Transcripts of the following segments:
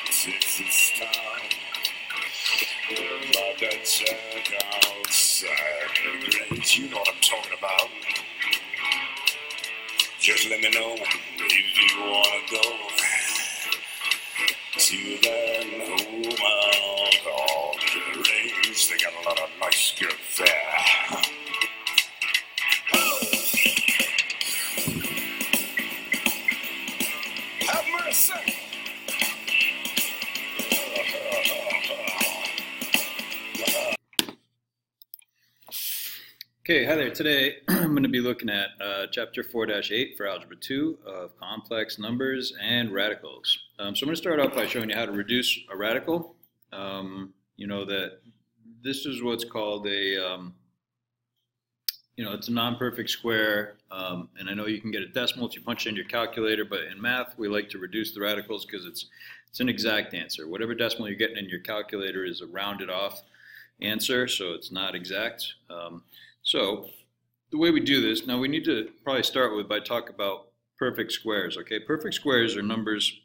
takes its time. But that check outside the grades, you know what I'm talking about. Just let me know if you wanna go to that home out on the range. They got a lot of nice girls there. Have mercy. Okay, hi there. Today I'm going to be looking at Chapter 4-8 for Algebra 2 of complex numbers and radicals. So I'm going to start off by showing you how to reduce a radical. You know that this is what's called a, it's a non-perfect square, and I know you can get a decimal if you punch it in your calculator, but in math we like to reduce the radicals because it's an exact answer. Whatever decimal you're getting in your calculator is a rounded off answer, so it's not exact. So the way we do this, now we need to probably start with by talk about perfect squares, okay? Perfect squares are numbers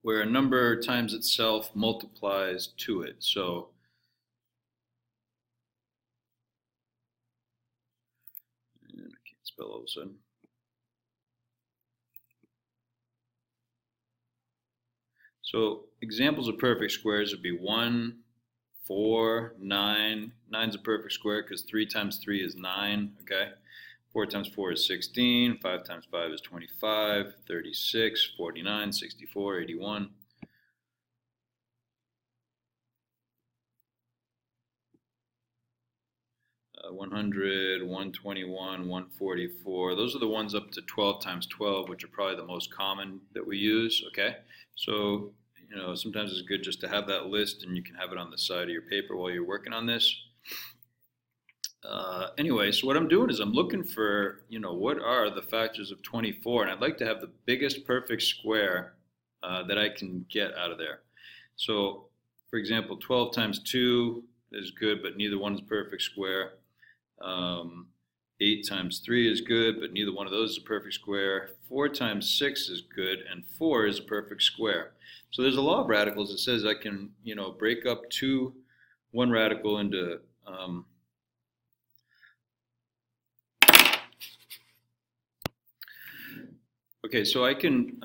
where a number times itself multiplies to it. So I can't spell all of a sudden. So examples of perfect squares would be 1, 4, 9. 9's a perfect square because 3 times 3 is 9, okay? 4 times 4 is 16, 5 times 5 is 25, 36, 49, 64, 81. Uh, 100, 121, 144. Those are the ones up to 12 times 12, which are probably the most common that we use, okay? So sometimes it's good just to have that list and you can have it on the side of your paper while you're working on this. Anyway, so what I'm doing is I'm looking for, what are the factors of 24, and I'd like to have the biggest perfect square that I can get out of there. So, for example, 12 times 2 is good, but neither one is a perfect square. 8 times 3 is good, but neither one of those is a perfect square. 4 times 6 is good, and 4 is a perfect square. So there's a law of radicals that says I can, break up one radical into okay, so I can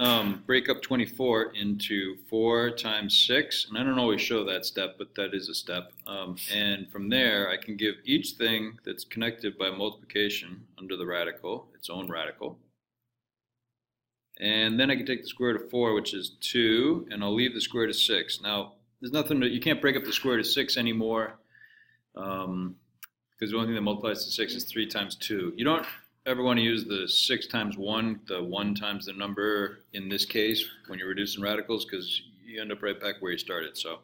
break up 24 into 4 times 6, and I don't always show that step, but that is a step. And from there, I can give each thing that's connected by multiplication under the radical, its own radical. And then I can take the square root of 4, which is 2, and I'll leave the square root of 6. Now, there's nothing you can't break up the square root of 6 anymore, because the only thing that multiplies to 6 is 3 times 2. You don't ever want to use the 6 times 1, the 1 times the number in this case when you're reducing radicals, because you end up right back where you started. So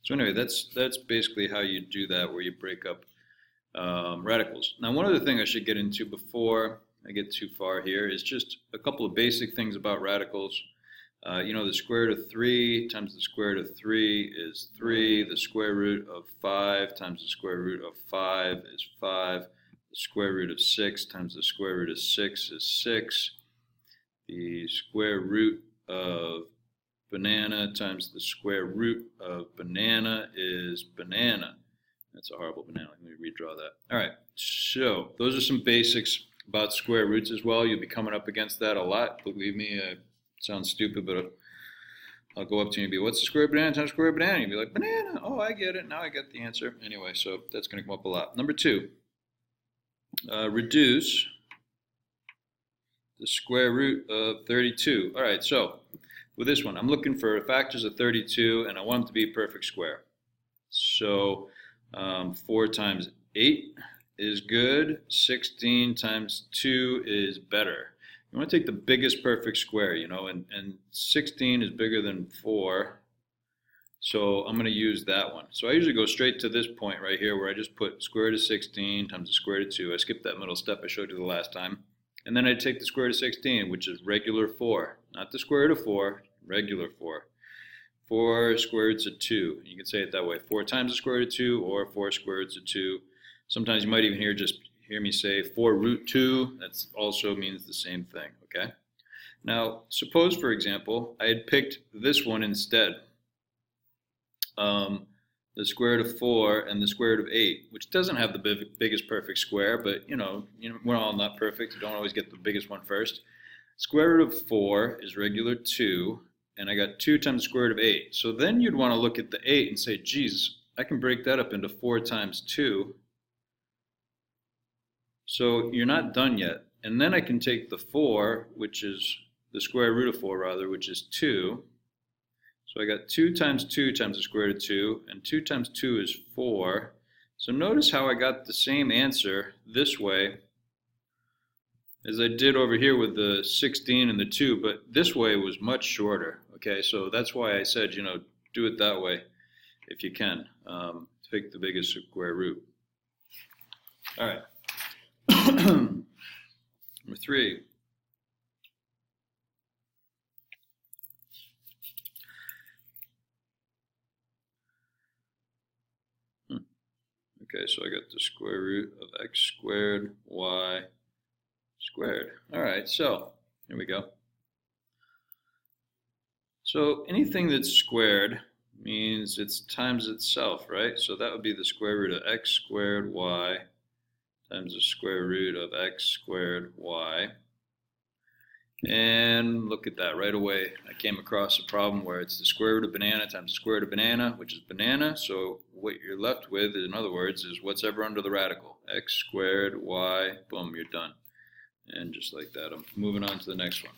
anyway, that's basically how you do that, where you break up radicals. Now, one other thing I should get into before I get too far here is just a couple of basic things about radicals. The square root of 3 times the square root of 3 is 3. The square root of 5 times the square root of 5 is 5. The square root of 6 times the square root of 6 is 6. The square root of banana times the square root of banana is banana. That's a horrible banana. Let me redraw that. All right, so those are some basics about square roots as well. You'll be coming up against that a lot. Believe me, it sounds stupid, but I'll go up to you and be, what's the square root of banana times square root of banana? You'll be like, banana. Oh, I get it. Now I get the answer. Anyway, so that's going to come up a lot. Number 2. Reduce the square root of 32. All right, so with this one, I'm looking for factors of 32, and I want them to be a perfect square. So 4 times 8 is good. 16 times 2 is better. You want to take the biggest perfect square, and 16 is bigger than 4. So I'm going to use that one. So I usually go straight to this point right here where I just put square root of 16 times the square root of 2. I skipped that middle step I showed you the last time. And then I take the square root of 16, which is regular 4. Not the square root of 4, regular 4. 4 square roots of 2. You can say it that way. 4 times the square root of 2 or 4 square roots of 2. Sometimes you might even hear me say 4 root 2. That also means the same thing, okay? Now, suppose, for example, I had picked this one instead, the square root of 4 and the square root of 8, which doesn't have the biggest perfect square, but we're all not perfect. You don't always get the biggest one first. Square root of 4 is regular 2, and I got 2 times the square root of 8. So then you'd want to look at the 8 and say, geez, I can break that up into 4 times 2. So you're not done yet. And then I can take the 4, which is the square root of 4 rather, which is 2. So I got 2 times 2 times the square root of 2, and 2 times 2 is 4. So notice how I got the same answer this way as I did over here with the 16 and the 2, but this way was much shorter. Okay, so that's why I said, do it that way if you can. Pick the biggest square root. All right. Number 3. Okay, so I got the square root of x squared y squared. All right, so here we go. So anything that's squared means it's times itself, right? So that would be the square root of x squared y times the square root of x squared y. And look at that, right away I came across a problem where it's the square root of banana times the square root of banana, which is banana. So what you're left with, in other words, is what's ever under the radical. X squared y, boom, you're done. And just like that, I'm moving on to the next one.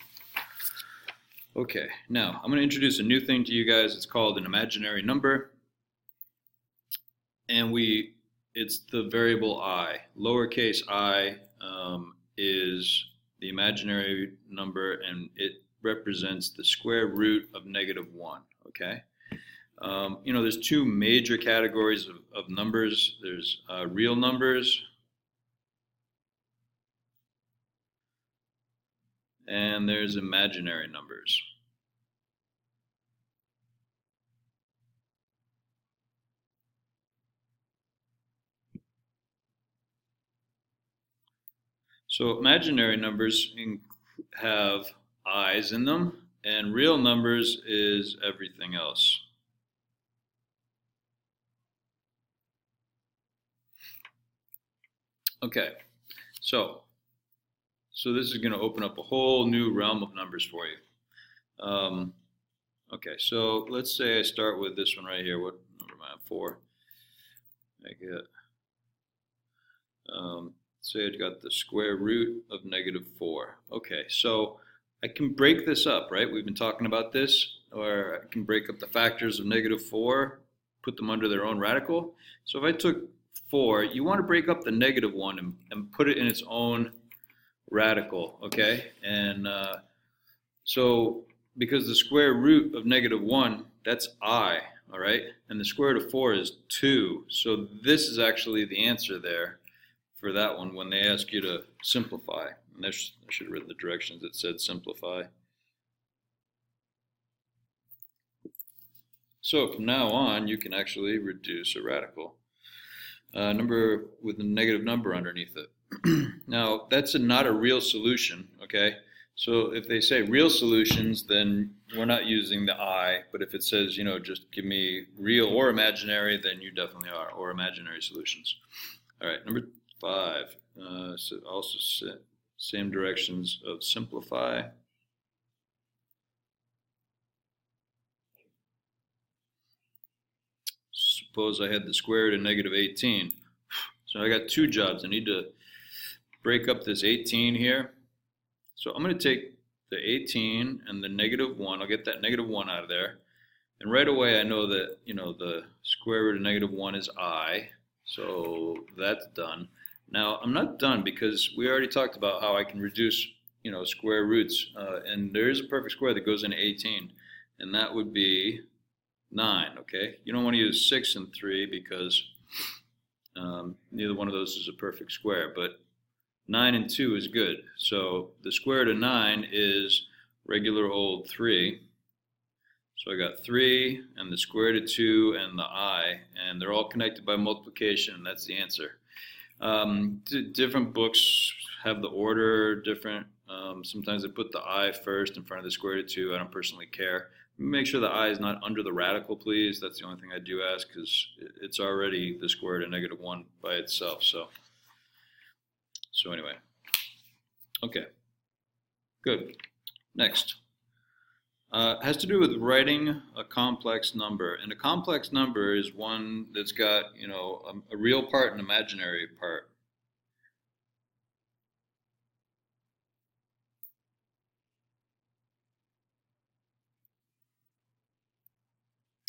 Okay, now I'm going to introduce a new thing to you guys. It's called an imaginary number. And it's the variable I. Lowercase I is the imaginary number, and it represents the square root of -1, okay? There's 2 major categories of numbers. There's real numbers and there's imaginary numbers. So imaginary numbers have i's in them, and real numbers is everything else. Okay, so this is going to open up a whole new realm of numbers for you. Okay, so let's say I start with this one right here. What number am I on? 4. I get, say I got the square root of -4. Okay, so I can break this up, right? We've been talking about this, or I can break up the factors of -4, put them under their own radical. So if I took 4, you want to break up the -1 and put it in its own radical, okay? And so because the square root of -1, that's I, all right? And the square root of 4 is 2. So this is actually the answer there for that one when they ask you to simplify. And I should have written the directions that said simplify. So from now on, you can actually reduce a radical number with a negative number underneath it. Now, that's not a real solution, okay? So if they say real solutions, then we're not using the I, but if it says, just give me real or imaginary, then you definitely are, or imaginary solutions. All right, number 5, so also same directions of simplify. Suppose I had the square root of -18. So I got 2 jobs. I need to break up this 18 here. So I'm going to take the 18 and the -1. I'll get that -1 out of there. And right away I know that, the square root of -1 is I. So that's done. Now I'm not done because we already talked about how I can reduce, square roots. And there is a perfect square that goes into 18. And that would be 9, okay? You don't want to use 6 and 3 because neither one of those is a perfect square, but 9 and 2 is good. So the square root of 9 is regular old 3. So I got 3 and the square root of 2 and the I, and they're all connected by multiplication, and that's the answer. Different books have the order different. Sometimes they put the I first in front of the square root of 2. I don't personally care. Make sure the I is not under the radical, please. That's the only thing I do ask, because it's already the square root of negative 1 by itself. So anyway. Okay. Good. Next. Has to do with writing a complex number. And a complex number is one that's got, a real part and an imaginary part.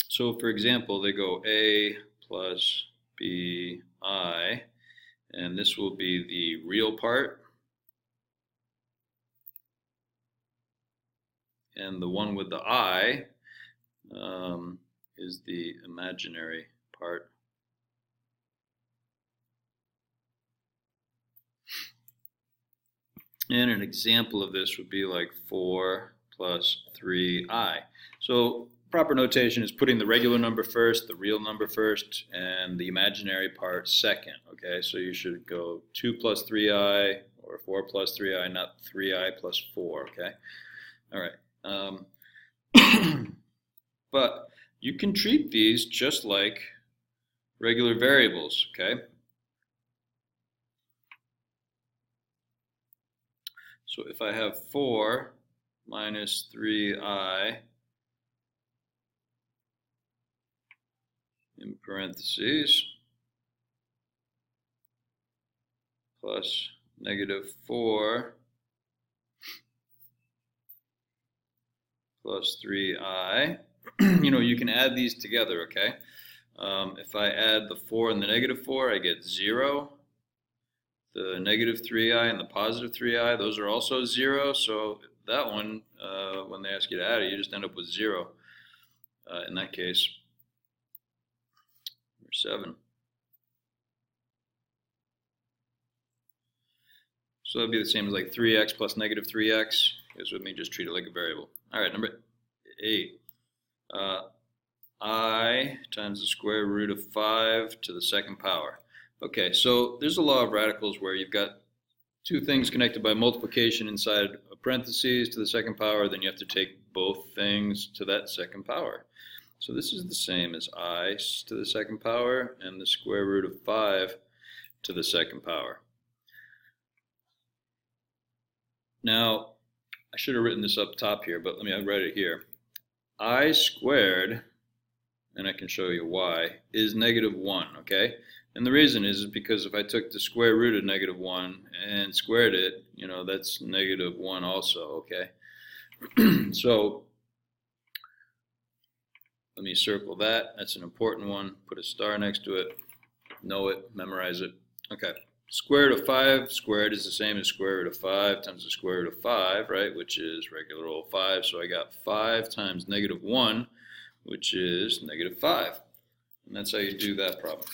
So, for example, they go A plus BI, and this will be the real part. And the one with the I is the imaginary part. And an example of this would be like 4 plus 3i. So proper notation is putting the regular number first, the real number first, and the imaginary part second. Okay, so you should go 2 plus 3i or 4 plus 3i, not 3i plus 4. Okay, all right. But you can treat these just like regular variables, okay? So if I have 4 minus 3i in parentheses plus negative 4 plus 3i, you can add these together, okay? If I add the 4 and the negative 4, I get 0. The negative 3i and the positive 3i, those are also 0. So that one, when they ask you to add it, you just end up with 0. In that case, number 7. So that'd be the same as like 3x plus negative 3x. Is with me, just treat it like a variable. All right, number 8. I times the square root of 5 to the second power. Okay, so there's a law of radicals where you've got two things connected by multiplication inside a parentheses to the second power, then you have to take both things to that second power. So this is the same as I to the second power and the square root of 5 to the second power. Now, I should have written this up top here, but let me write it here. I squared, and I can show you why, is negative 1, okay? And the reason is because if I took the square root of negative 1 and squared it, that's negative 1 also, okay? So let me circle that. That's an important one. Put a star next to it. Know it. Memorize it. Okay. Square root of 5 squared is the same as square root of 5 times the square root of 5, right? Which is regular old 5. So I got 5 times negative 1, which is negative 5. And that's how you do that problem.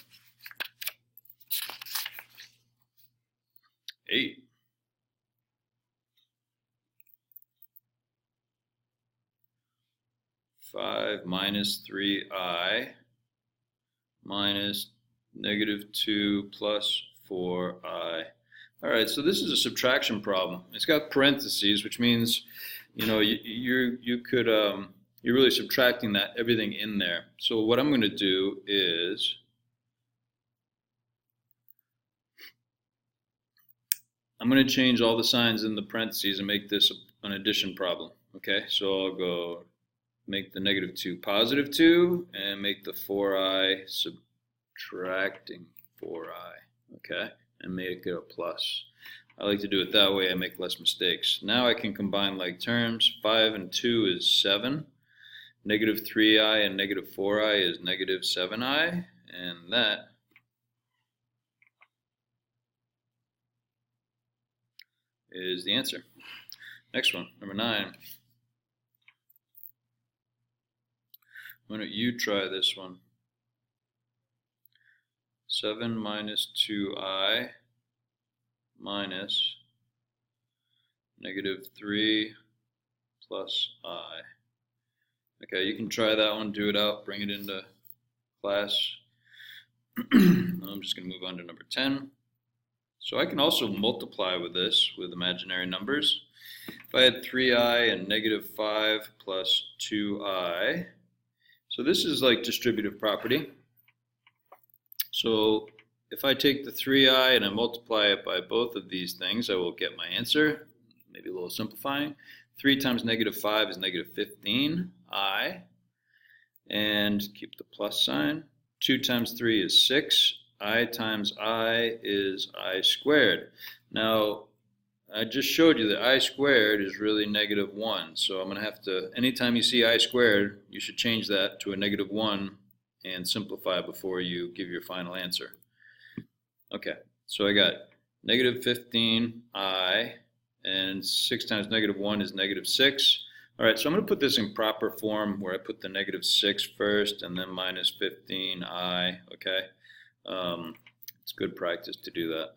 8. Five minus 3i minus negative 2 plus 4i. All right, so this is a subtraction problem. It's got parentheses, which means, you're really subtracting everything in there. So what I'm going to do is I'm going to change all the signs in the parentheses and make this an addition problem. Okay, so I'll go make the negative 2 positive 2 and make the 4i subtracting 4i. Okay, and make it a plus. I like to do it that way. I make less mistakes. Now I can combine like terms. 5 and 2 is 7. Negative 3i and negative 4i is negative 7i. And that is the answer. Next one, number 9. Why don't you try this one? 7 minus 2i minus negative 3 plus I. Okay, you can try that one, do it out, bring it into class. I'm just going to move on to number 10. So I can also multiply with this, with imaginary numbers. If I had 3i and negative 5 plus 2i, so this is like distributive property. So if I take the 3i and I multiply it by both of these things, I will get my answer. Maybe a little simplifying. 3 times negative 5 is negative 15i. And keep the plus sign. 2 times 3 is 6. I times I is I squared. Now, I just showed you that I squared is really negative 1. So I'm going to have to, anytime you see I squared, you should change that to a negative 1 and simplify before you give your final answer. Okay, so I got negative 15i, and 6 times negative 1 is negative 6. All right, so I'm going to put this in proper form where I put the negative 6 first and then minus 15i, okay? It's good practice to do that.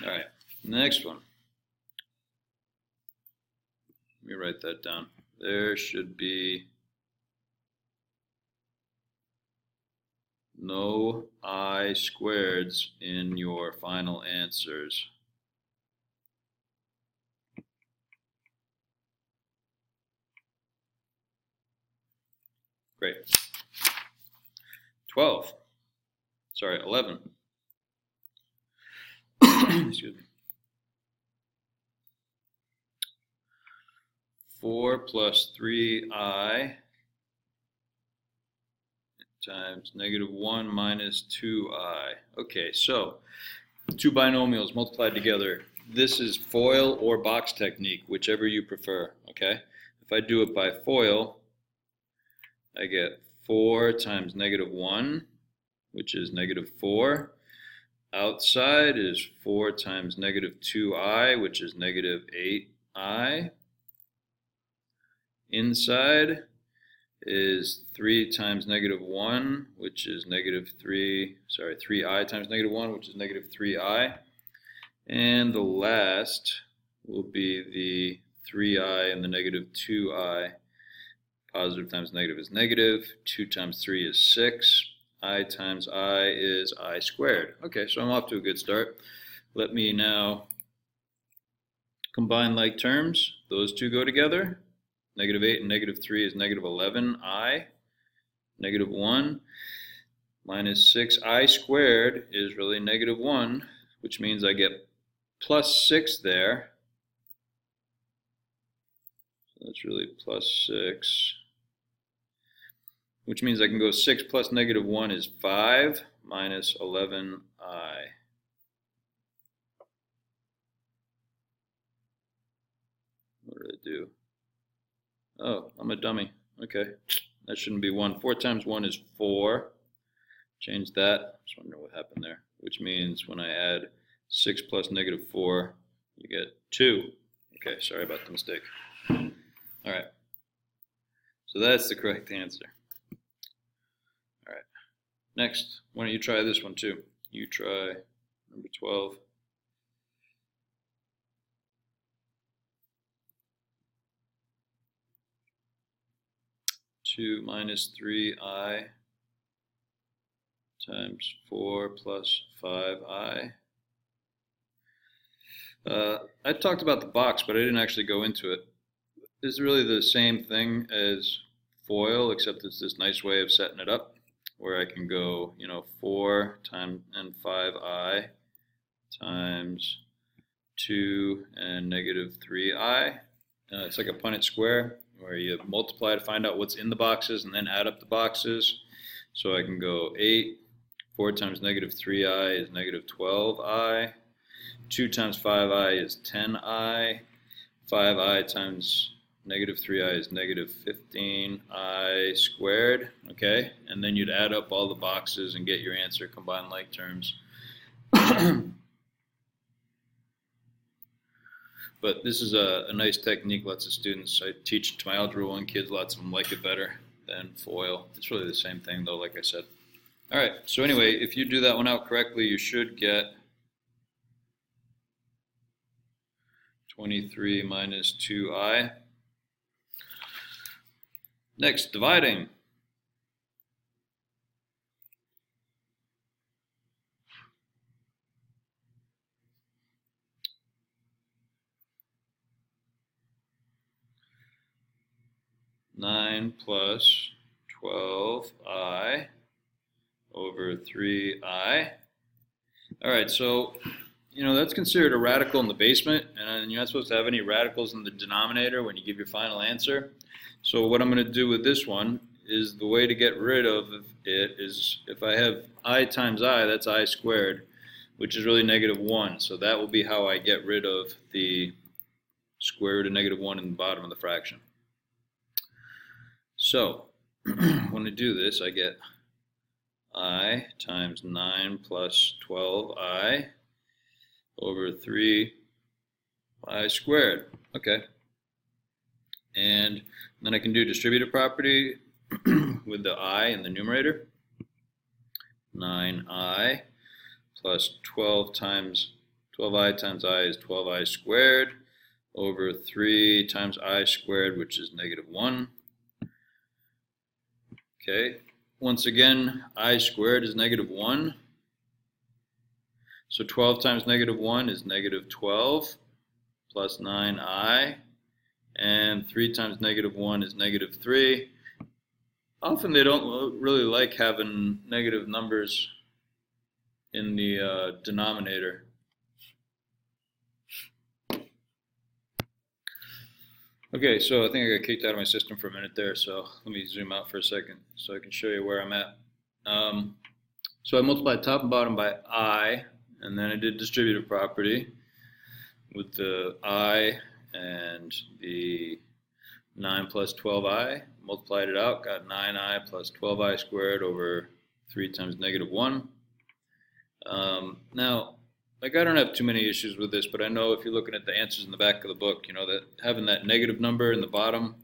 All right, next one. Let me write that down. There should be no I squareds in your final answers. Great. 11. Excuse me. 4 plus 3i times negative 1 minus 2i. Okay, so two binomials multiplied together. This is FOIL or box technique, whichever you prefer, okay? If I do it by FOIL, I get 4 times negative 1, which is negative 4. Outside is 4 times negative 2i, which is negative 8i. Inside is 3 times negative 1, which is negative 3i times negative 1, which is negative 3i. And the last will be the 3i and the negative 2i. Positive times negative is negative. 2 times 3 is 6. I times I is I squared. Okay, so I'm off to a good start. Let me now combine like terms. Those two go together. Negative 8 and negative 3 is negative 11i. Negative 1 minus 6i squared is really negative 1, which means I get plus 6 there. So that's really plus 6. Which means I can go 6 plus negative 1 is 5 minus 11i. What did I do? Oh, I'm a dummy. Okay, that shouldn't be 1. 4 times 1 is 4. Change that. Just wondering what happened there. Which means when I add 6 plus negative 4, you get 2. Okay, sorry about the mistake. All right, so that's the correct answer. All right, next, why don't you try this one too? You try number 12. Two minus 3i times 4 plus 5i. I talked about the box, but I didn't actually go into it. It's really the same thing as FOIL, except it's this nice way of setting it up, where I can go, 4 times and 5i times 2 and negative 3i. It's like a Punnett square, where you multiply to find out what's in the boxes and then add up the boxes. So I can go 8, 4 times negative 3i is negative 12i, 2 times 5i is 10i, 5i times negative 3i is negative 15i squared, okay? And then you'd add up all the boxes and get your answer, combine like terms. But this is a nice technique. Lots of students, I teach to my Algebra 1 kids, lots of them like it better than FOIL. It's really the same thing though, like I said. All right, so anyway, if you do that one out correctly, you should get 23 minus 2i. Next, dividing. 9 plus 12i over 3i. All right, so that's considered a radical in the basement, and you're not supposed to have any radicals in the denominator when you give your final answer. So what I'm going to do with this one is the way to get rid of it is if I have I times I, that's I squared, which is really -1. So that will be how I get rid of the square root of -1 in the bottom of the fraction. So when I do this, I get I times 9 plus 12i over 3i squared. Okay. And then I can do distributive property with the I in the numerator. 9i plus 12i times I is 12i squared over 3 times I squared, which is -1. Okay. Once again, I squared is -1. So 12 times -1 is -12 plus 9i. And 3 times -1 is -3. Often they don't really like having negative numbers in the denominator. Okay, so I think I got kicked out of my system for a minute there, so let me zoom out for a second so I can show you where I'm at. So I multiplied top and bottom by I, and then I did distributive property with the I and the 9 plus 12i, multiplied it out, got 9i plus 12i squared over 3 times -1. Now, I don't have too many issues with this, but I know if you're looking at the answers in the back of the book, that having that negative number in the bottom,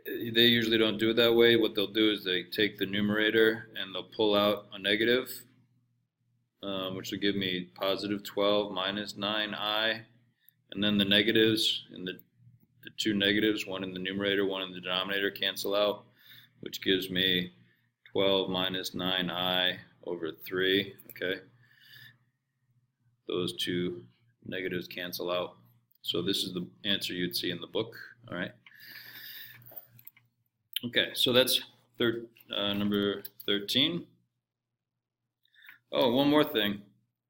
they usually don't do it that way. What they'll do is they take the numerator and they'll pull out a negative, which will give me positive 12 minus 9i. And then the negatives, and the two negatives, one in the numerator, one in the denominator, cancel out, which gives me 12 minus 9i over 3, okay? Those two negatives cancel out. So this is the answer you'd see in the book, all right? Okay, so that's number 13. Oh, one more thing.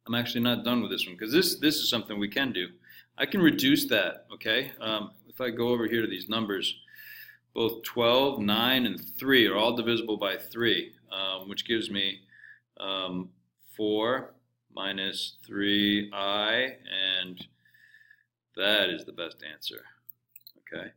I'm actually not done with this one, because this is something we can do. I can reduce that, okay? If I go over here to these numbers, both 12, 9, and 3 are all divisible by 3, which gives me 4 minus 3i, and that is the best answer, okay?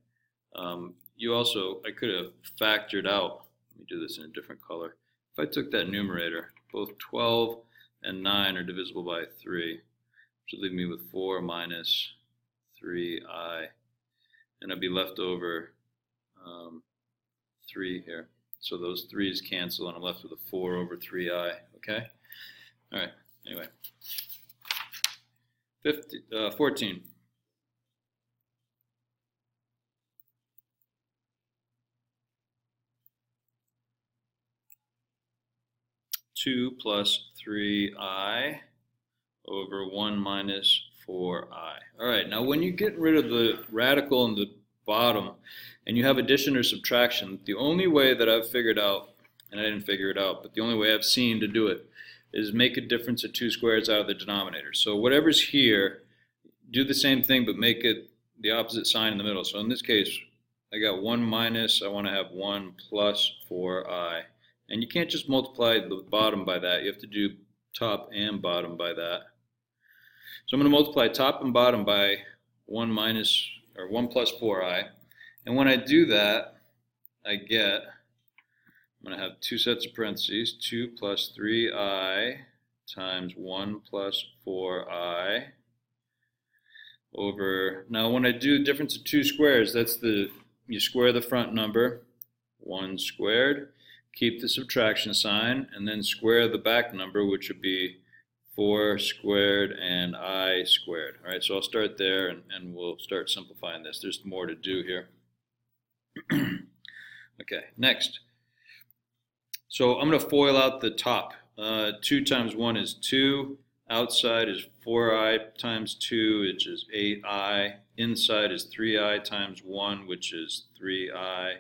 I could have factored out, let me do this in a different color. If I took that numerator, both 12 and 9 are divisible by 3, which would leave me with 4 minus 3i, and I'd be left over 3 here. So those 3's cancel, and I'm left with a 4 over 3i, okay? All right, anyway. 14. Two plus 3i over 1 minus 4i. All right, now when you get rid of the radical in the bottom and you have addition or subtraction, the only way that I've figured out, and I didn't figure it out, but the only way I've seen to do it is make a difference of 2 squares out of the denominator. So whatever's here, do the same thing but make it the opposite sign in the middle. So in this case, I got 1 minus, I want to have 1 plus 4i. And you can't just multiply the bottom by that. You have to do top and bottom by that. So I'm going to multiply top and bottom by 1 plus 4i. And when I do that, I'm going to have two sets of parentheses, 2 plus 3i times 1 plus 4i over, now when I do the difference of 2 squares, you square the front number, 1 squared, keep the subtraction sign, and then square the back number, which would be 4 squared and I squared. All right, so I'll start there, and we'll start simplifying this. There's more to do here. Okay, next. So I'm going to FOIL out the top. 2 times 1 is 2. Outside is 4i times 2, which is 8i. Inside is 3i times 1, which is 3i.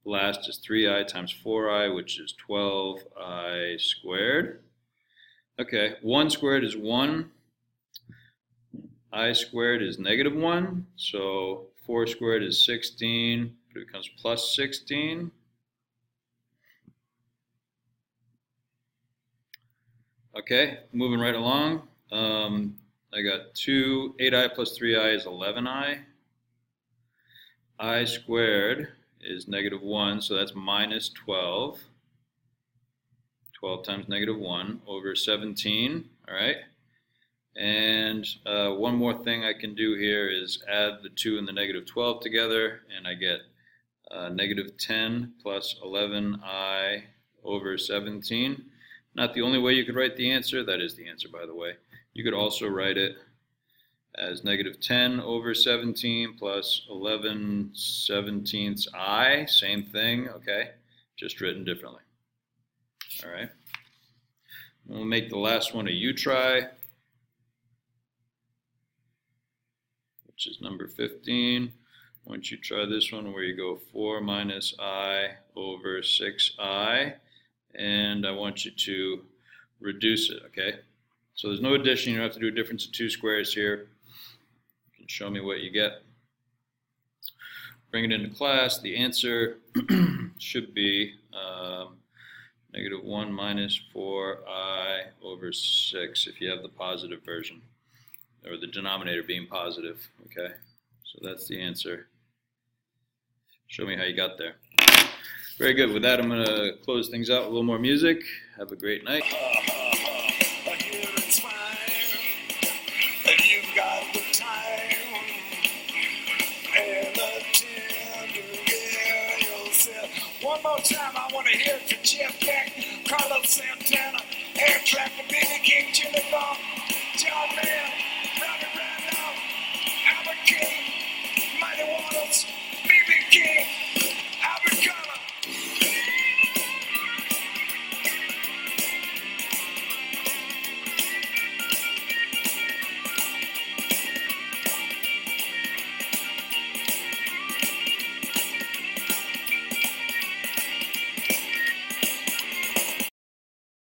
Last is 3i times 4i, which is 12i squared. Okay, 1 squared is 1. I squared is negative 1. So 4 squared is 16. It becomes plus 16. Okay, moving right along. I got 8i plus 3i is 11i. I squared is negative 1, so that's minus 12. 12 times negative 1 over 17, all right? And one more thing I can do here is add the 2 and the negative 12 together, and I get negative 10 plus 11i over 17. Not the only way you could write the answer. That is the answer, by the way. You could also write it as negative 10 over 17 plus 11/17 I. Same thing, okay? Just written differently. All right. We'll make the last one a U try, which is number 15. Once you try this one where you go 4 minus I over 6I. And I want you to reduce it, okay? So there's no addition. You don't have to do a difference of 2 squares here. You can show me what you get. Bring it into class. The answer should be negative 1 minus 4i over 6 if you have the positive version, or the denominator being positive, okay? So that's the answer. Show me how you got there. Very good. With that, I'm going to close things out with a little more music. Have a great night. Here it's fine, and you've got the time and the tender girl yourself. One more time, I want to hear it from Jeff Beck, Carlos Santana, Eric Clapton, Billy King, Jimmy Bond.